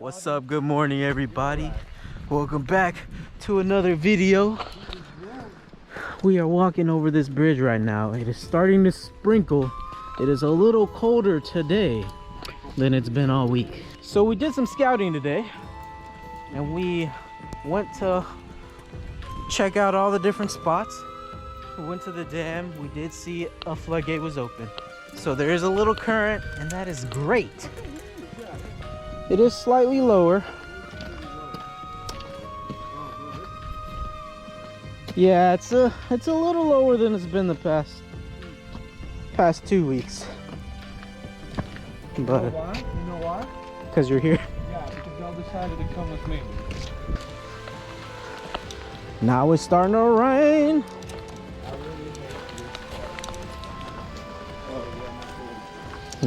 What's up? Good morning, everybody. Welcome back to another video. We are walking over this bridge right now. It is starting to sprinkle. It is a little colder today than it's been all week. So we did some scouting today and we went to check out all the different spots. We went to the dam. We did see a floodgate was open. So there is a little current and that is great. It is slightly lower. Yeah, it's a little lower than it's been the past 2 weeks. But you know why? Because you're here. Yeah, because y'all decided to come with me. Now it's starting to rain.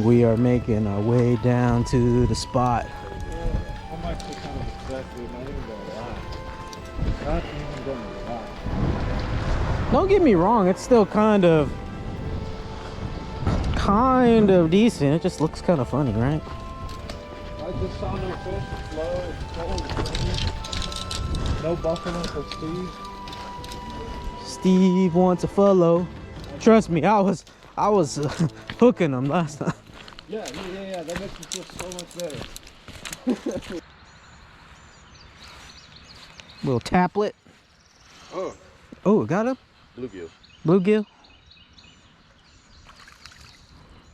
We are making our way down to the spot. I'm actually kind of obsessed with it, not even gonna lie. Not even gonna lie. Don't get me wrong, it's still kind of decent. It just looks kind of funny, right? I just saw no fish, it's low, it's cold, it's raining. No buffalo for Steve. Steve wants a follow. Trust me, I was hooking him last time. Yeah, that makes me feel so much better. Little taplet. Oh, got him? Bluegill. Bluegill?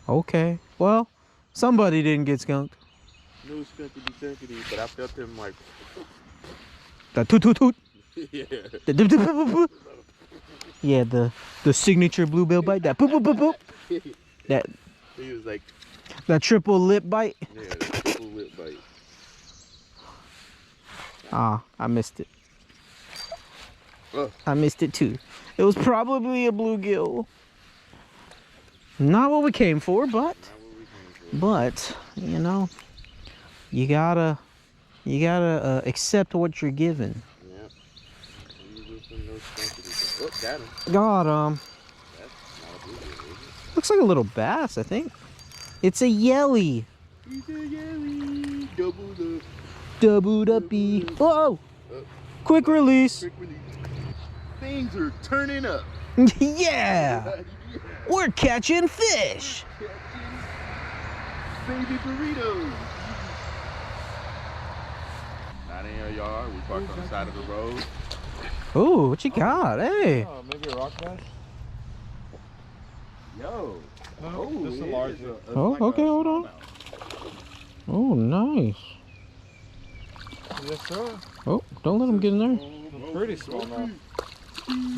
Okay. Well, somebody didn't get skunked. No skunkity, but I felt him like... The toot toot toot. Yeah. The dip, dip, boop, boop, boop. Yeah, the signature bluegill bite. That boop boop boop boop. That He was like... that triple lip bite. Yeah, triple lip bite. Ah, I missed it. Oh. I missed it too. It was probably a bluegill. Not what we came for, but you know, you gotta accept what you're given. Yeah. Oh, got him. Got him. That's not a bluegill, is it? Looks like a little bass, I think. It's a yelly. He's a yelly. Doubled up. Doubled uppy. Whoa! Quick release. Quick release. Things are turning up. Yeah! We're catching fish. Baby burritos. Not in your yard. We parked on the side of the road. Ooh, what you got? Hey. Oh, maybe a rock bass? Yo. No, just a large one. Oh, okay, hold on. Oh, nice. Yes, sir. Oh, don't let him get in there. Pretty small now.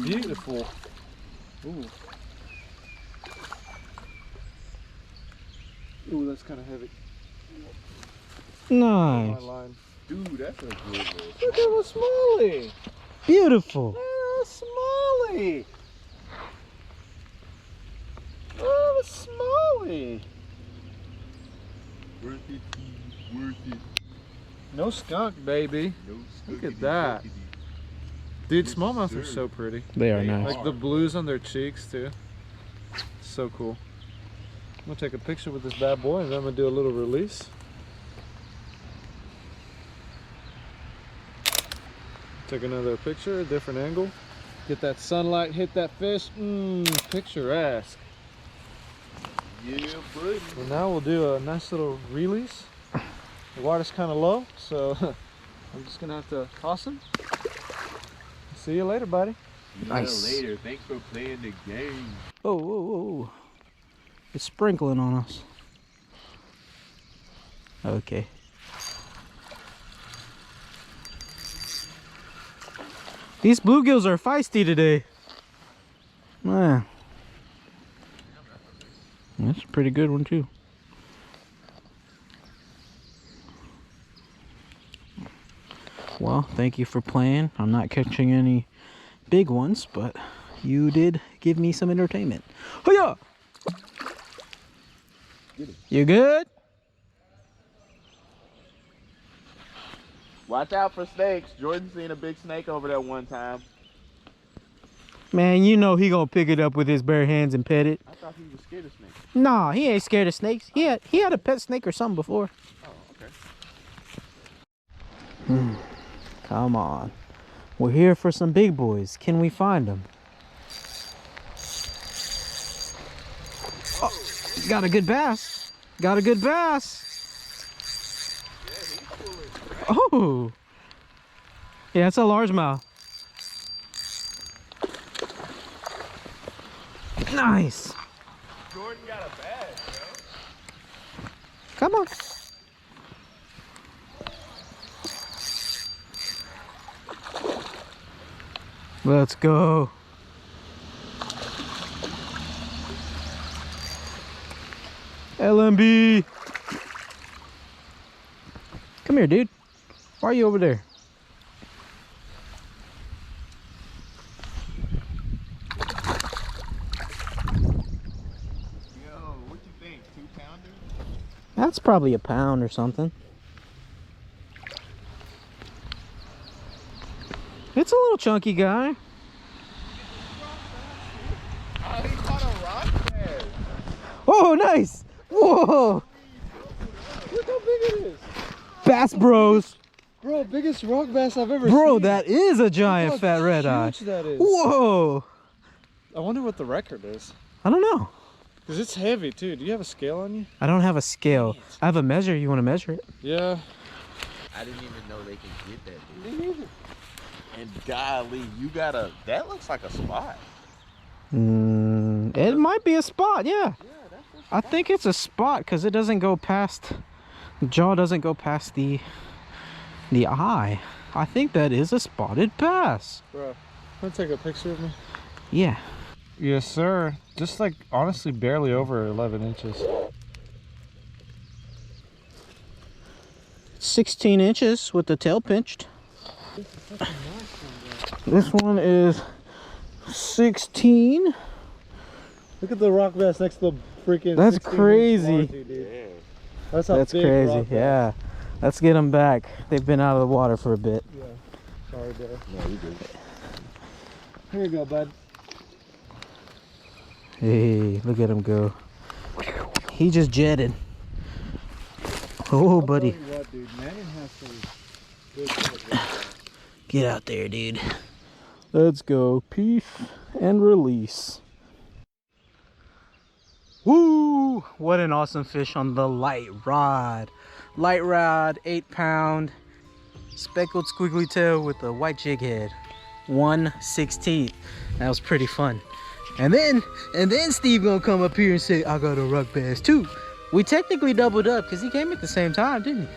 Beautiful. Ooh. Ooh, that's kind of heavy. Nice. My line. Dude, that's a good one. Look at a smallie. Beautiful. Look at a smallie. Look at a smallie. Worth it, worth it. No skunk, baby. No Look at skunkity, that. skunkity. Dude, Yes, smallmouth sir. are so pretty. They are They nice. Like the blues on their cheeks too. So cool. I'm gonna take a picture with this bad boy and then I'm gonna do a little release. Take another picture, a different angle. Get that sunlight, hit that fish. Picturesque. Yeah, buddy. And now we'll do a nice little release. The water's kind of low, so I'm just gonna have to toss him. See you later, buddy. Nice. Later. Thanks for playing the game. Oh, oh, oh. It's sprinkling on us. Okay. These bluegills are feisty today. Man. That's a pretty good one too. Well, thank you for playing. I'm not catching any big ones, but you did give me some entertainment. Hiya! You good? Watch out for snakes. Jordan seen a big snake over there one time. Man, you know he gonna pick it up with his bare hands and pet it. I thought he was scared of snakes. Nah, he ain't scared of snakes. He had a pet snake or something before. Oh, okay. Come on. We're here for some big boys. Can we find them? Oh, got a good bass. Got a good bass. Oh. Yeah, it's a largemouth. Nice. Jordan got a bag, bro. Come on. Let's go. LMB. Come here, dude. Why are you over there? Yo, what you think? 2-pounder? That's probably a pound or something. It's a little chunky guy. Oh, he caught a rock bass. Oh, nice. Whoa. Look how big it is. Bass Bros. Bro, biggest rock bass I've ever Bro, seen. that is a giant Look how fat red eye. huge that is. Whoa. I wonder what the record is. I don't know. Because it's heavy too. Do you have a scale on you? I don't have a scale. I have a measure. You want to measure it? Yeah. I didn't even know they can get that, dude. Me neither. And golly, you got a, that looks like a spot. It might be a spot, yeah. Yeah, that's a I think it's a spot because it doesn't go past, the jaw doesn't go past the eye. I think that is a spotted bass. Bro, want to take a picture of me? Yeah. Yes, sir. Just like honestly barely over 11 inches. 16 inches with the tail pinched. This one is 16. Look at the rock bass next to the freaking. That's 16 -inch crazy. Monty, dude. Yeah. That's a That's big crazy. rock bass. Yeah. Let's get them back. They've been out of the water for a bit. Yeah. Sorry, Dad. No, you good. Here you go, bud. Hey, look at him go. He just jetted. Oh, buddy. I'll tell you what, dude. Manning has some good stuff. Get out there, dude. Let's go. Peace and release. Woo! What an awesome fish on the light rod. Light rod, 8-pound, speckled squiggly tail with a white jig head. 1/16. That was pretty fun. And then Steve gonna come up here and say, I got a rock bass too. We technically doubled up because he came at the same time, didn't he?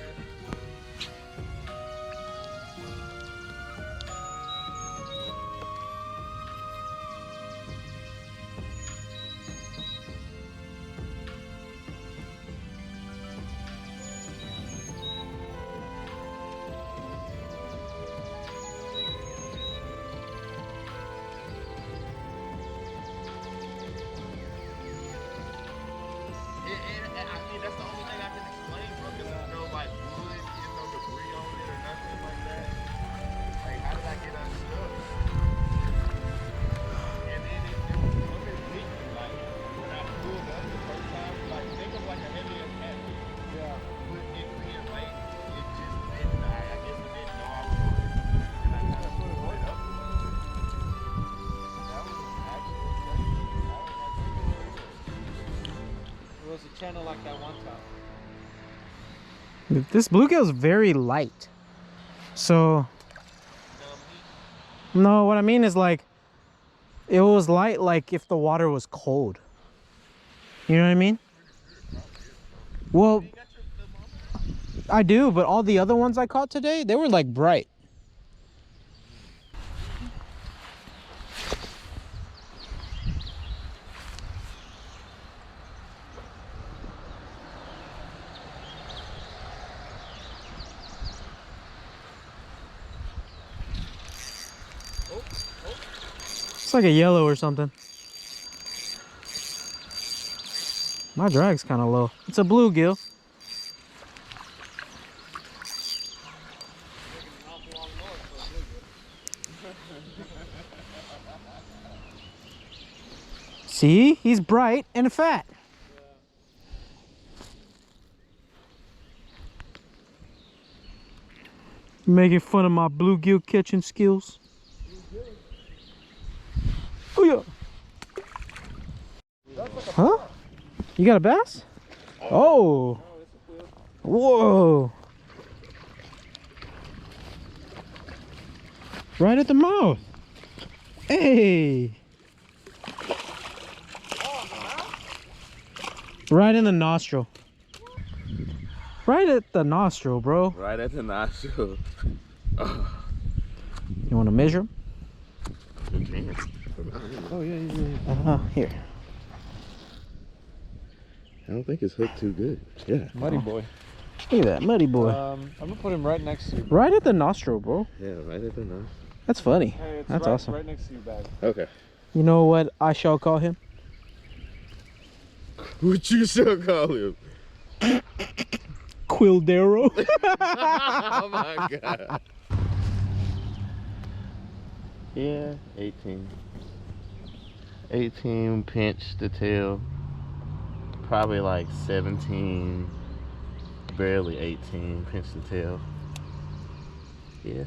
I mean, that's the only thing I can explain, bro. Because there's no like wood, there's no debris on it or nothing like that. Like, how did I get unstuck? And then it was coming leaking. Like, when I pulled up the first time, like, think of like a heavy ass catfish. Yeah. But it being late, it just didn't. I guess it didn't know I was doing it. And I kind of put it up. That was actually crazy. I was like, It was a channel like that one time. This bluegill is very light. So, no, what I mean is like, it was light like if the water was cold. You know what I mean? Well, I do, but all the other ones I caught today, they were like bright. It's like a yellow or something. My drag's kind of low. It's a bluegill. See? He's bright and fat. You making fun of my bluegill catching skills? Oh yeah. Huh? You got a bass? Oh. Whoa. Right at the mouth. Hey. Right in the nostril. Right at the nostril, bro. Right at the nostril. You want to measure him? You can. Oh yeah. Here. I don't think it's hooked too good. Yeah. Muddy boy. Look at that muddy boy. I'm gonna put him right next to you. Right at the nostril, bro. Yeah, right at the nostril. That's funny. Hey, it's That's right, awesome. Right next to you, bag. Okay. You know what I shall call him? What you shall call him? Quildero. Oh my god. Yeah, 18. 18 pinch the tail. Probably like 17, barely 18 pinch the tail. Yeah.